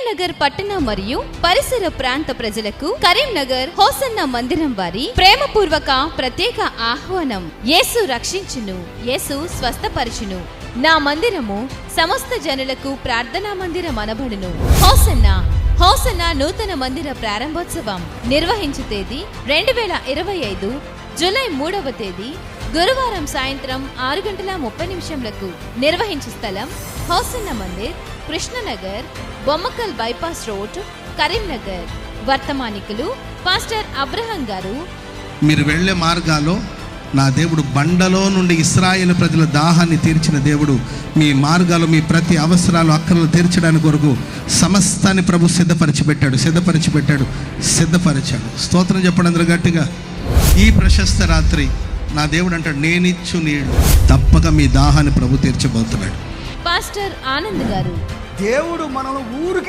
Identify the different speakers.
Speaker 1: కరీంనగర్ పట్టణ మరియు పరిసర ప్రాంత ప్రజలకు కరీంనగర్ హోసన్న మందిరం వారి ప్రేమపూర్వక ప్రత్యేక ఆహ్వానం. యేసు రక్షించును, యేసు స్వస్థపరచును. నా మందిరము సమస్త జనులకు ప్రార్థనా మందిరం అనబడును. హోసన్న హోసన్న నూతన మందిర ప్రారంభోత్సవం నిర్వహించు తేదీ 2025 జూలై 3వ తేదీ గురువారం సాయంత్రం 6:30 నిర్వహించు స్థలం Hosanna Mandir, Krishnanagar, Bommakal bypass road, Karimnagar. వర్తమానికులు పాస్టర్ అబ్రహం గారు.
Speaker 2: మీరు వెళ్లే మార్గాల్లో నా దేవుడు బండలో నుండి ఇశ్రాయేలు ప్రజల దాహాన్ని తీర్చిన దేవుడు. మీ మార్గాలు, మీ ప్రతి అవసరాలు, అక్కర్లు తీర్చడానికి కొరకు సమస్తాన్ని ప్రభు సిద్ధపరిచాడు. స్తోత్రం చెప్పండి అందరూ గట్టిగా. ఈ ప్రశస్త రాత్రి నా దేవుడు అంటాడు, నేనిచ్చు నీళ్ళు తప్పక మీ దాహాన్ని ప్రభు తీర్చబోతున్నాడు.
Speaker 1: పాస్టర్ ఆనంద్ గారు.
Speaker 3: దేవుడు మనల్ని ఊరికి